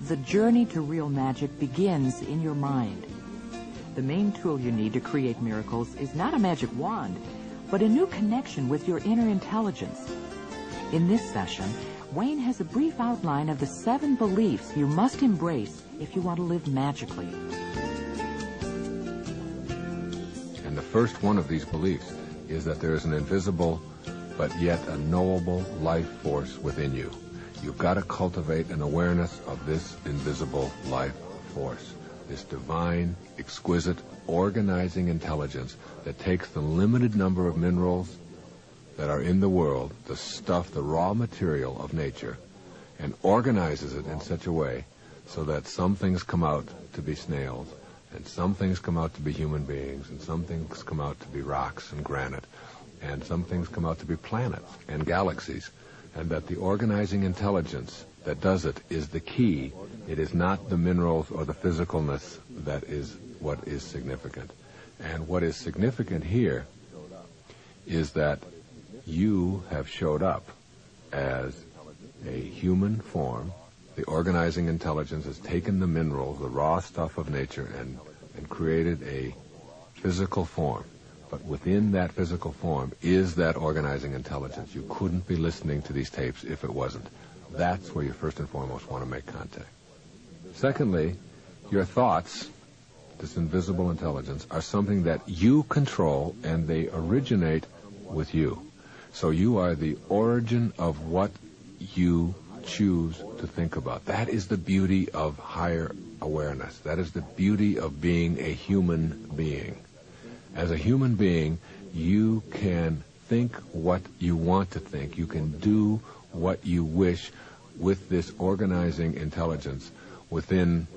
the journey to real magic begins in your mind. The main tool you need to create miracles is not a magic wand, but a new connection with your inner intelligence. In this session, Wayne has a brief outline of the 7 beliefs you must embrace if you want to live magically. And the first one of these beliefs is that there is an invisible but yet a knowable life force within you. You've got to cultivate an awareness of this invisible life force, this divine, exquisite, organizing intelligence that takes the limited number of minerals that are in the world, the stuff, the raw material of nature, and organizes it in such a way so that some things come out to be snails, and some things come out to be human beings, and some things come out to be rocks and granite, and some things come out to be planets and galaxies, and that the organizing intelligence that does it is the key. It is not the minerals or the physicalness that is what is significant. And what is significant here is that you have showed up as a human form. The organizing intelligence has taken the minerals, the raw stuff of nature, and created a physical form. But within that physical form is that organizing intelligence. You couldn't be listening to these tapes if it wasn't. That's where you first and foremost want to make contact. Secondly, your thoughts, this invisible intelligence, are something that you control, and they originate with you. So you are the origin of what you choose to think about. That is the beauty of higher awareness. That is the beauty of being a human being. As a human being, you can think what you want to think. You can do what you wish with this organizing intelligence within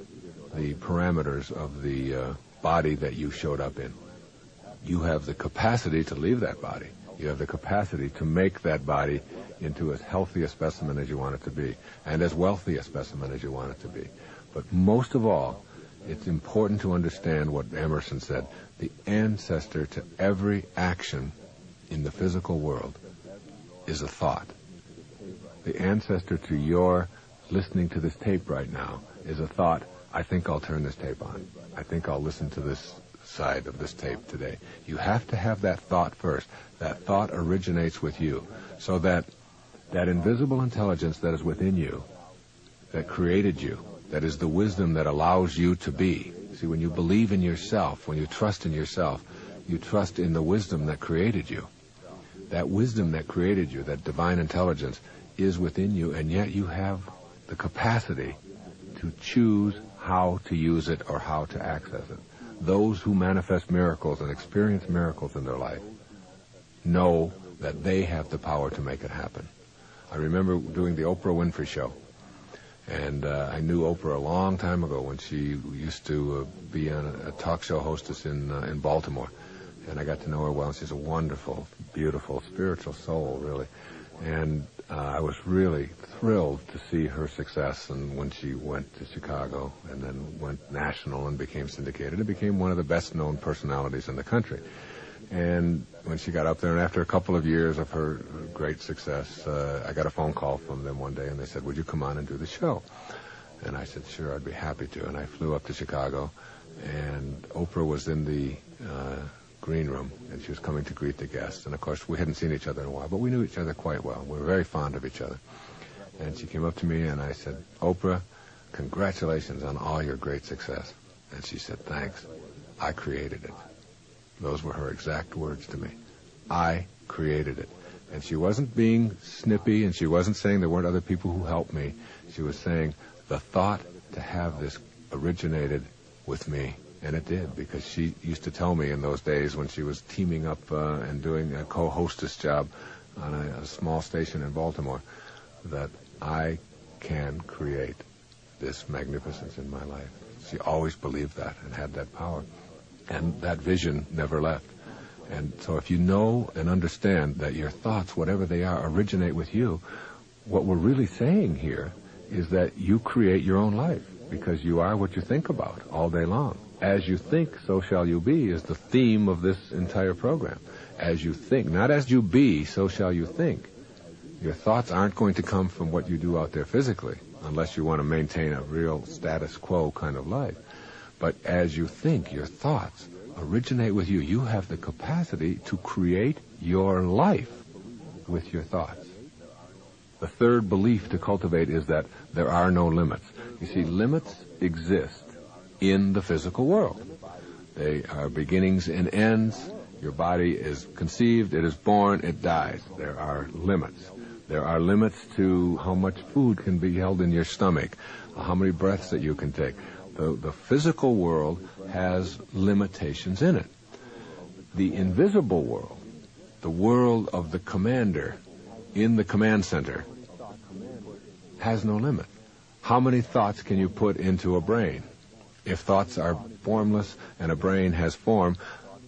the parameters of the body that you showed up in. You have the capacity to leave that body. You have the capacity to make that body into as healthy a specimen as you want it to be, and as wealthy a specimen as you want it to be. But most of all, it's important to understand what Emerson said. The ancestor to every action in the physical world is a thought. The ancestor to your listening to this tape right now is a thought. I think I'll turn this tape on. I think I'll listen to this side of this tape today. You have to have that thought first. That thought originates with you, so that invisible intelligence that is within you, that created you, that is the wisdom that allows you to be. See, when you believe in yourself, when you trust in yourself, you trust in the wisdom that created you. That wisdom that created you, that divine intelligence, is within you, and yet you have the capacity to choose how to use it or how to access it. Those who manifest miracles and experience miracles in their life know that they have the power to make it happen. I remember doing the Oprah Winfrey Show. And I knew Oprah a long time ago when she used to be a talk show hostess in Baltimore. And I got to know her well. She's a wonderful, beautiful, spiritual soul, really. And I was really thrilled to see her success. And when she went to Chicago and then went national and became syndicated, it became one of the best-known personalities in the country. And when she got up there, and after a couple of years of her great success, I got a phone call from them one day, and they said, would you come on and do the show? And I said, sure, I'd be happy to. And I flew up to Chicago, and Oprah was in the green room, and she was coming to greet the guests. And, of course, we hadn't seen each other in a while, but we knew each other quite well. We were very fond of each other. And she came up to me, and I said, Oprah, congratulations on all your great success. And she said, thanks. I created it. Those were her exact words to me. I created it. And she wasn't being snippy, and she wasn't saying there weren't other people who helped me. She was saying the thought to have this originated with me. And it did, because she used to tell me in those days when she was teaming up and doing a co-hostess job on a small station in Baltimore, that I can create this magnificence in my life. She always believed that and had that power. And that vision never left. And so if you know and understand that your thoughts, whatever they are, originate with you, what we're really saying here is that you create your own life, because you are what you think about all day long. As you think, so shall you be is the theme of this entire program. As you think, not as you be, so shall you think. Your thoughts aren't going to come from what you do out there physically. unless you want to maintain a real status quo kind of life. But as you think, your thoughts originate with you. You have the capacity to create your life with your thoughts. The third belief to cultivate is that there are no limits. You see, limits exist in the physical world. They are beginnings and ends. Your body is conceived, it is born, it dies. There are limits. There are limits to how much food can be held in your stomach, how many breaths that you can take. The physical world has limitations in it. The invisible world, the world of the commander in the command center, has no limit. How many thoughts can you put into a brain? If thoughts are formless and a brain has form,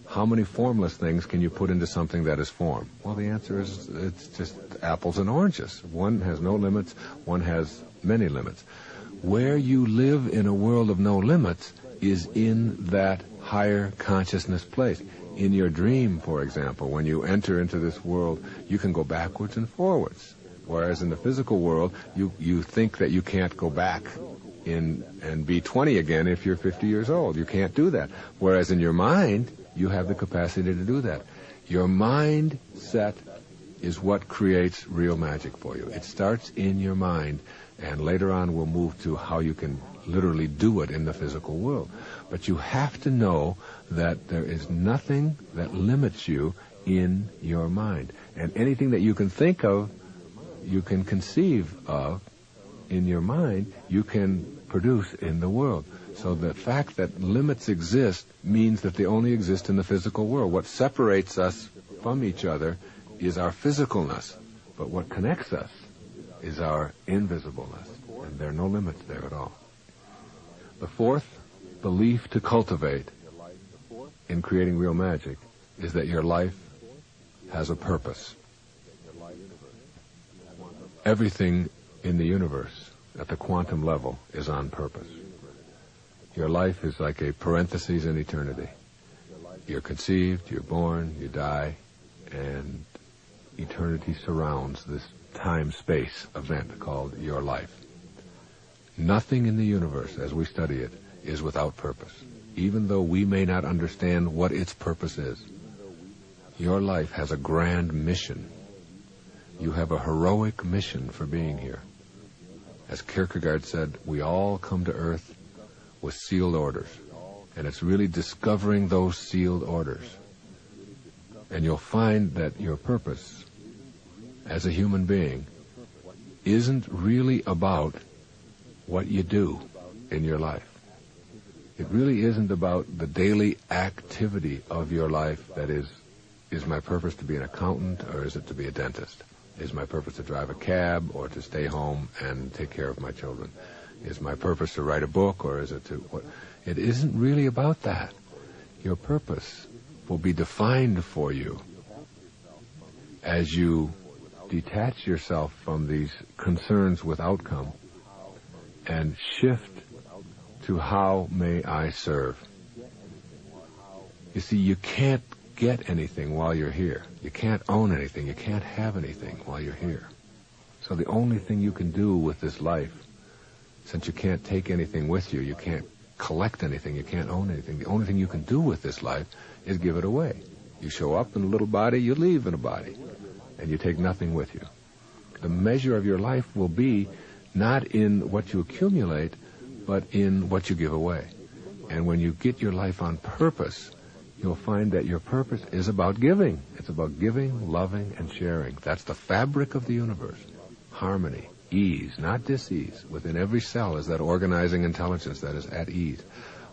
how many formless things can you put into something that is form? Well, the answer is it's just apples and oranges. One has no limits, one has many limits. Where you live in a world of no limits is in that higher consciousness place. In your dream, for example, when you enter into this world, you can go backwards and forwards. Whereas in the physical world, you think that you can't go back in and be 20 again if you're 50 years old. You can't do that. Whereas in your mind, you have the capacity to do that. Your mindset is what creates real magic for you. It starts in your mind, and later on we'll move to how you can literally do it in the physical world. But you have to know that there is nothing that limits you in your mind. And anything that you can think of, you can conceive of in your mind, you can produce in the world. So the fact that limits exist means that they only exist in the physical world. What separates us from each other is our physicalness, but what connects us is our invisibleness, and there are no limits there at all. The fourth belief to cultivate in creating real magic is that your life has a purpose. Everything in the universe at the quantum level is on purpose. Your life is like a parenthesis in eternity. You're conceived, you're born, you die, and eternity surrounds this time-space event called your life. Nothing in the universe, as we study it, is without purpose, even though we may not understand what its purpose is. Your life has a grand mission. You have a heroic mission for being here. As Kierkegaard said, we all come to Earth with sealed orders, and it's really discovering those sealed orders. And you'll find that your purpose as a human being isn't really about what you do in your life. It really isn't about the daily activity of your life that is my purpose to be an accountant, or is it to be a dentist? Is my purpose to drive a cab or to stay home and take care of my children? Is my purpose to write a book, or is it to what? It isn't really about that. Your purpose will be defined for you as you detach yourself from these concerns with outcome and shift to how may I serve. You see, you can't get anything while you're here. You can't own anything. You can't have anything while you're here. So the only thing you can do with this life, since you can't take anything with you, you can't collect anything, you can't own anything, the only thing you can do with this life is give it away. You show up in a little body, you leave in a body, and you take nothing with you. The measure of your life will be not in what you accumulate, but in what you give away. And when you get your life on purpose, you'll find that your purpose is about giving. It's about giving, loving, and sharing. That's the fabric of the universe. Harmony, ease, not dis-ease. Within every cell is that organizing intelligence that is at ease.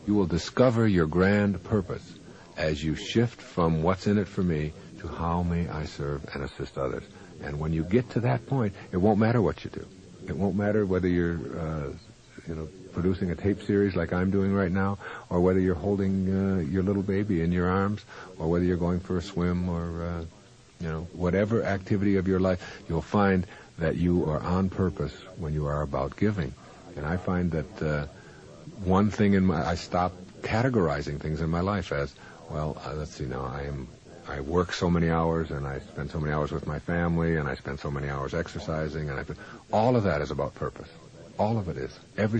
You will discover your grand purpose as you shift from what's in it for me to how may I serve and assist others. And when you get to that point, it won't matter what you do. It won't matter whether you're producing a tape series like I'm doing right now, or whether you're holding your little baby in your arms, or whether you're going for a swim, or whatever activity of your life, you'll find that you are on purpose when you are about giving. And I find that one thing I stopped categorizing things in my life as, let's see now, I work so many hours, and I spend so many hours with my family, and I spend so many hours exercising, and all of that is about purpose. All of it is. Every